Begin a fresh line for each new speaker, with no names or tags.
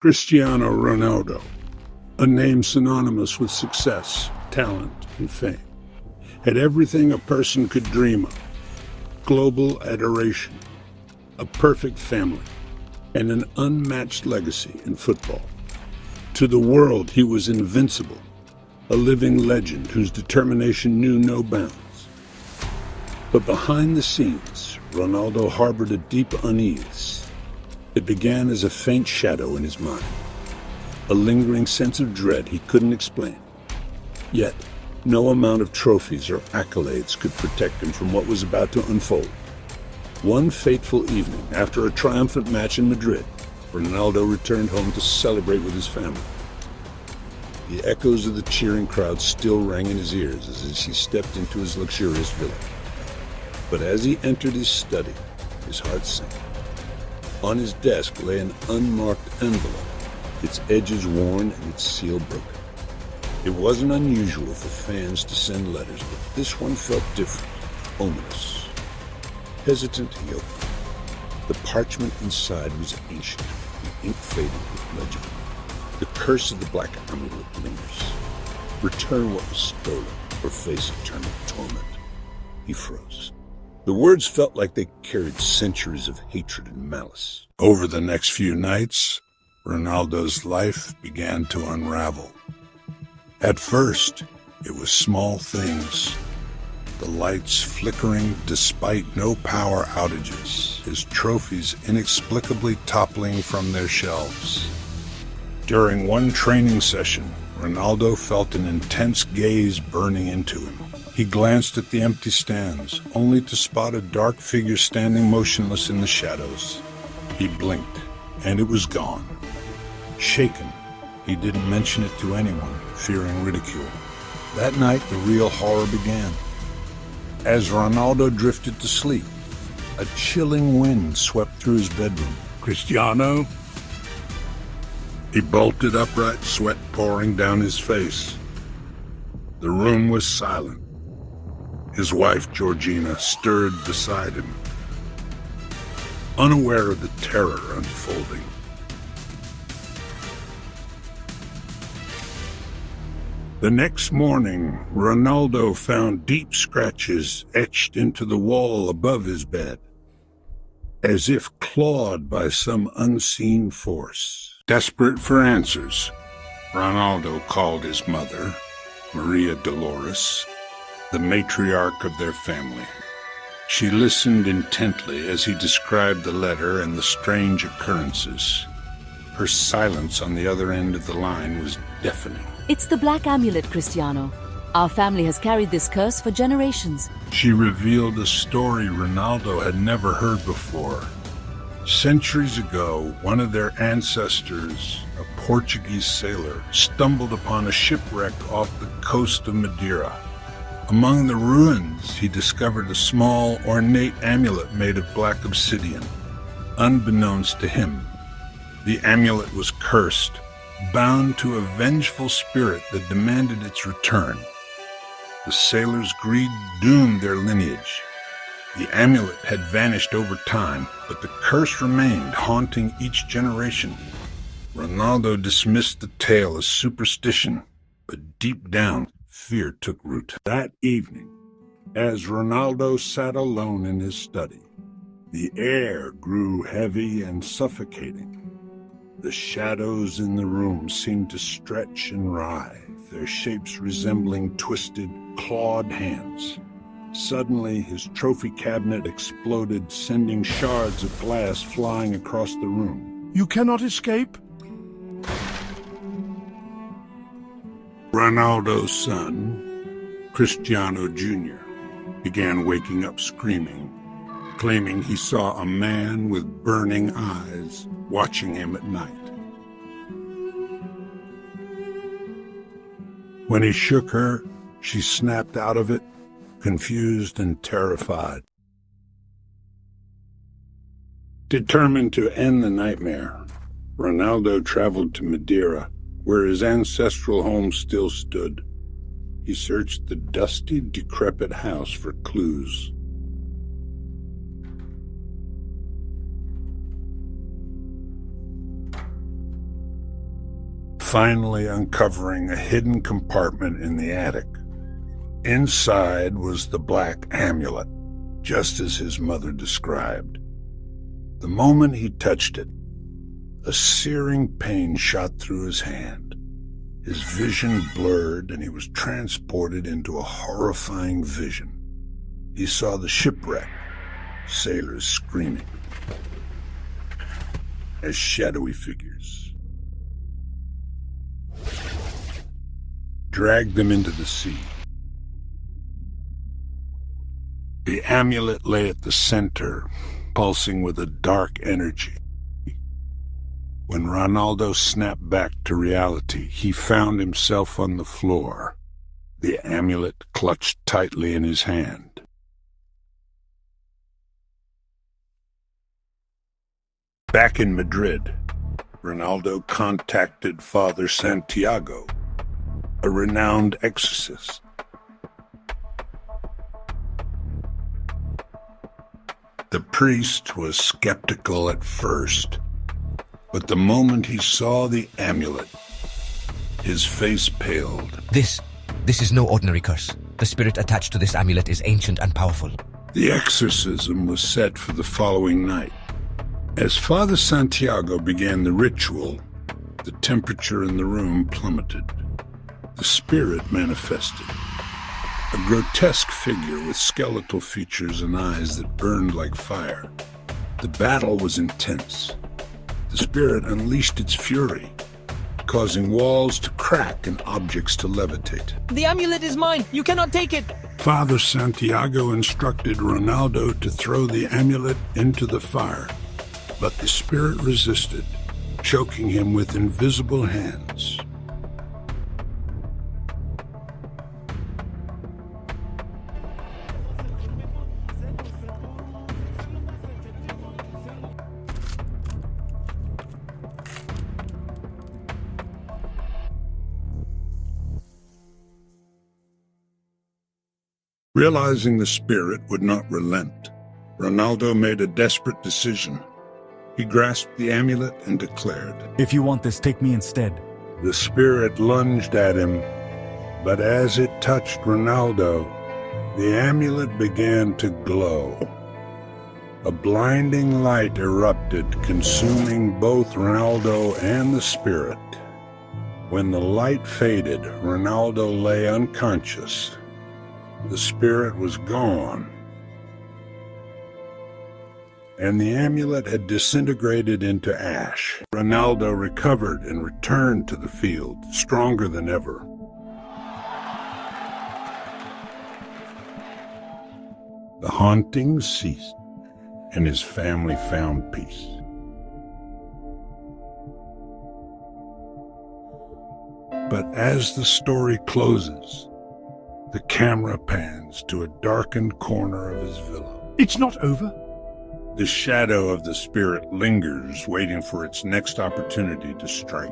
Cristiano Ronaldo, a name synonymous with success, talent, and fame, had everything a person could dream of: global adoration, a perfect family, and an unmatched legacy in football. To the world, he was invincible, a living legend whose determination knew no bounds. But behind the scenes, Ronaldo harbored a deep unease. It began as a faint shadow in his mind, a lingering sense of dread he couldn't explain. Yet, no amount of trophies or accolades could protect him from what was about to unfold. One fateful evening, after a triumphant match in Madrid, Ronaldo returned home to celebrate with his family. The echoes of the cheering crowd still rang in his ears as he stepped into his luxurious villa. But as he entered his study, his heart sank. On his desk lay an unmarked envelope, its edges worn and its seal broken. It wasn't unusual for fans to send letters, but this one felt different, ominous. Hesitant, he opened it. The parchment inside was ancient, the ink faded but legible. The curse of the black amulet lingers. Return what was stolen, or face eternal torment. He froze. The words felt like they carried centuries of hatred and malice. Over the next few nights, Ronaldo's life began to unravel. At first, it was small things. The lights flickering despite no power outages, his trophies inexplicably toppling from their shelves. During one training session, Ronaldo felt an intense gaze burning into him. He glanced at the empty stands, only to spot a dark figure standing motionless in the shadows. He blinked, and it was gone. Shaken, he didn't mention it to anyone, fearing ridicule. That night, the real horror began. As Ronaldo drifted to sleep, a chilling wind swept through his bedroom. "Cristiano?" He bolted upright, sweat pouring down his face. The room was silent. His wife, Georgina, stirred beside him, unaware of the terror unfolding. The next morning, Ronaldo found deep scratches etched into the wall above his bed, as if clawed by some unseen force. Desperate for answers, Ronaldo called his mother, Maria Dolores, the matriarch of their family. She listened intently as he described the letter and the strange occurrences. Her silence on the other end of the line was deafening.
"It's the black amulet, Cristiano. Our family has carried this curse for generations."
She revealed a story Ronaldo had never heard before. Centuries ago, one of their ancestors, a Portuguese sailor, stumbled upon a shipwreck off the coast of Madeira. Among the ruins, he discovered a small, ornate amulet made of black obsidian. Unbeknownst to him, the amulet was cursed, bound to a vengeful spirit that demanded its return. The sailor's greed doomed their lineage. The amulet had vanished over time, but the curse remained, haunting each generation. Ronaldo dismissed the tale as superstition, but deep down, fear took root. That evening, as Ronaldo sat alone in his study, the air grew heavy and suffocating. The shadows in the room seemed to stretch and writhe, their shapes resembling twisted, clawed hands. Suddenly, his trophy cabinet exploded, sending shards of glass flying across the room.
"You cannot escape?"
Ronaldo's son, Cristiano Jr., began waking up screaming, claiming he saw a man with burning eyes watching him at night. When he shook her, she snapped out of it, confused and terrified. Determined to end the nightmare, Ronaldo traveled to Madeira, where his ancestral home still stood. He searched the dusty, decrepit house for clues. finally uncovering a hidden compartment in the attic. Inside was the black amulet, just as his mother described. The moment he touched it, a searing pain shot through his hand. His vision blurred, and he was transported into a horrifying vision. He saw the shipwreck, sailors screaming, as shadowy figures dragged them into the sea. The amulet lay at the center, pulsing with a dark energy. When Ronaldo snapped back to reality, he found himself on the floor, the amulet clutched tightly in his hand. Back in Madrid, Ronaldo contacted Father Santiago, a renowned exorcist. The priest was skeptical at first, but the moment he saw the amulet, his face paled.
This is no ordinary curse. The spirit attached to this amulet is ancient and powerful.
The exorcism was set for the following night. As Father Santiago began the ritual, the temperature in the room plummeted. The spirit manifested. A grotesque figure with skeletal features and eyes that burned like fire. The battle was intense. The spirit unleashed its fury, causing walls to crack and objects to levitate.
The amulet is mine! You cannot take it!
Father Santiago instructed Ronaldo to throw the amulet into the fire, but the spirit resisted, choking him with invisible hands. Realizing the spirit would not relent, Ronaldo made a desperate decision. He grasped the amulet and declared,
"If you want this, take me instead."
The spirit lunged at him, but as it touched Ronaldo, the amulet began to glow. A blinding light erupted, consuming both Ronaldo and the spirit. When the light faded, Ronaldo lay unconscious. The spirit was gone, and the amulet had disintegrated into ash. Ronaldo recovered and returned to the field, stronger than ever. The hauntings ceased, and his family found peace. But as the story closes, the camera pans to a darkened corner of his villa.
It's not over.
The shadow of the spirit lingers, waiting for its next opportunity to strike.